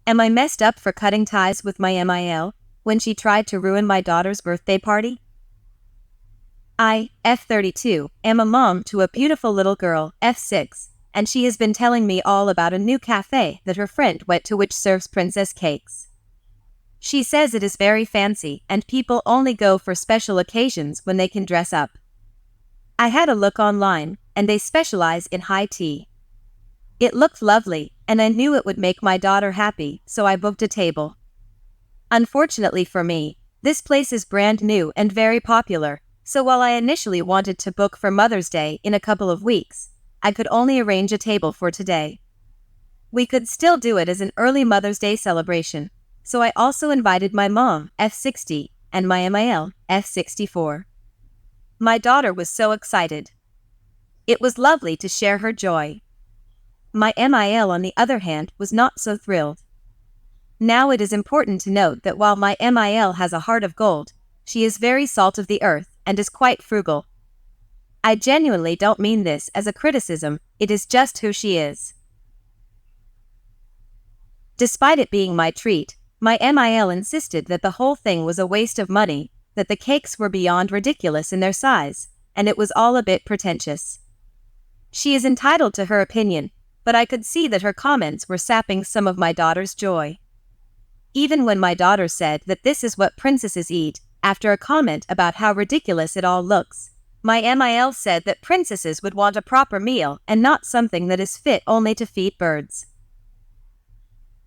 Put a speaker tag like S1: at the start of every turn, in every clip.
S1: Am I messed up for cutting ties with my MIL when she tried to ruin my daughter's birthday party? I, F32, am a mom to a beautiful little girl, F6, and she has been telling me all about a new cafe that her friend went to which serves princess cakes. She says it is very fancy and people only go for special occasions when they can dress up. I had a look online, and they specialize in high tea. It looked lovely, and I knew it would make my daughter happy, so I booked a table. Unfortunately for me, this place is brand new and very popular, so while I initially wanted to book for Mother's Day in a couple of weeks, I could only arrange a table for today. We could still do it as an early Mother's Day celebration, so I also invited my mom, F60, and my MIL, F64. My daughter was so excited. It was lovely to share her joy. My MIL, on the other hand, was not so thrilled. Now it is important to note that while my MIL has a heart of gold, she is very salt of the earth and is quite frugal. I genuinely don't mean this as a criticism, it is just who she is. Despite it being my treat, my MIL insisted that the whole thing was a waste of money, that the cakes were beyond ridiculous in their size, and it was all a bit pretentious. She is entitled to her opinion, but I could see that her comments were sapping some of my daughter's joy. Even when my daughter said that this is what princesses eat, after a comment about how ridiculous it all looks, my MIL said that princesses would want a proper meal and not something that is fit only to feed birds.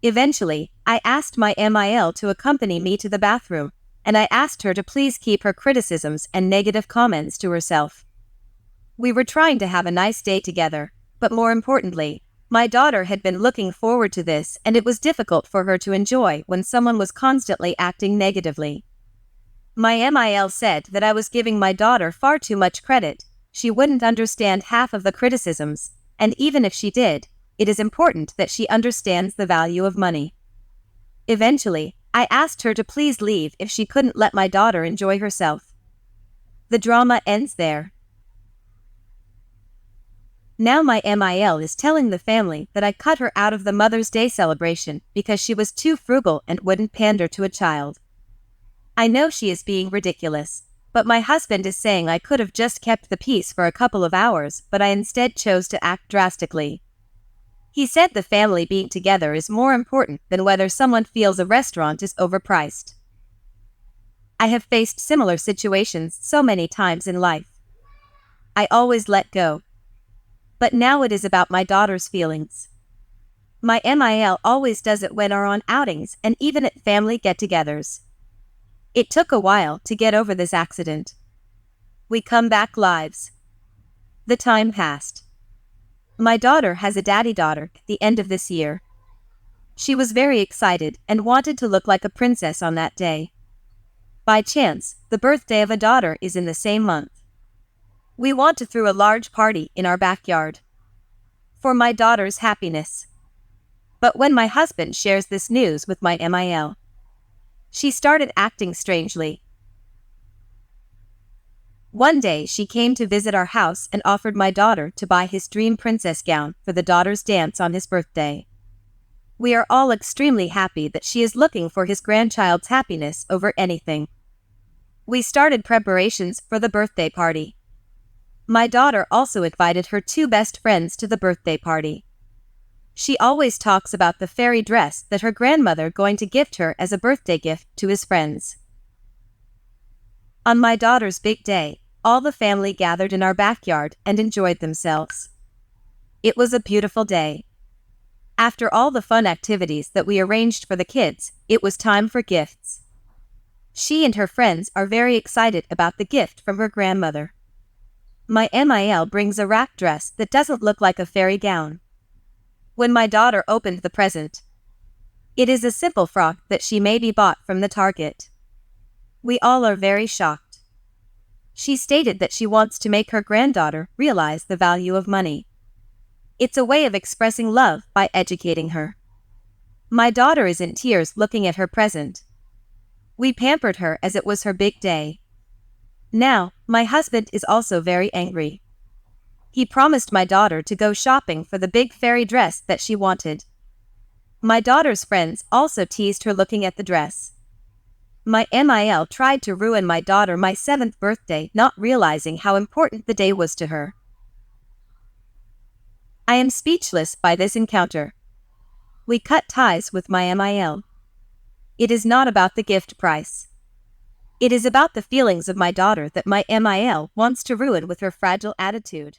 S1: Eventually, I asked my MIL to accompany me to the bathroom, and I asked her to please keep her criticisms and negative comments to herself. We were trying to have a nice day together, but more importantly, my daughter had been looking forward to this, and it was difficult for her to enjoy when someone was constantly acting negatively. My MIL said that I was giving my daughter far too much credit, she wouldn't understand half of the criticisms, and even if she did, it is important that she understands the value of money. Eventually, I asked her to please leave if she couldn't let my daughter enjoy herself. The drama ends there. Now my MIL is telling the family that I cut her out of the Mother's Day celebration because she was too frugal and wouldn't pander to a child. I know she is being ridiculous, but my husband is saying I could have just kept the peace for a couple of hours, but I instead chose to act drastically. He said the family being together is more important than whether someone feels a restaurant is overpriced. I have faced similar situations so many times in life. I always let go. But now it is about my daughter's feelings. My MIL always does it when we're on outings and even at family get-togethers. It took a while to get over this accident. We come back lives. The time passed. My daughter has a daddy daughter at the end of this year. She was very excited and wanted to look like a princess on that day. By chance, the birthday of a daughter is in the same month. We want to throw a large party in our backyard for my daughter's happiness. But when my husband shares this news with my MIL, she started acting strangely. One day she came to visit our house and offered my daughter to buy his dream princess gown for the daughter's dance on his birthday. We are all extremely happy that she is looking for his grandchild's happiness over anything. We started preparations for the birthday party. My daughter also invited her two best friends to the birthday party. She always talks about the fairy dress that her grandmother going to gift her as a birthday gift to his friends. On my daughter's big day, all the family gathered in our backyard and enjoyed themselves. It was a beautiful day. After all the fun activities that we arranged for the kids, it was time for gifts. She and her friends are very excited about the gift from her grandmother. My MIL brings a wrap dress that doesn't look like a fairy gown. When my daughter opened the present, it is a simple frock that she maybe bought from the Target. We all are very shocked. She stated that she wants to make her granddaughter realize the value of money. It's a way of expressing love by educating her. My daughter is in tears looking at her present. We pampered her as it was her big day. Now, my husband is also very angry. He promised my daughter to go shopping for the big fairy dress that she wanted. My daughter's friends also teased her looking at the dress. My MIL tried to ruin my daughter my 7th birthday, not realizing how important the day was to her. I am speechless by this encounter. We cut ties with my MIL. It is not about the gift price. It is about the feelings of my daughter that my MIL wants to ruin with her fragile attitude.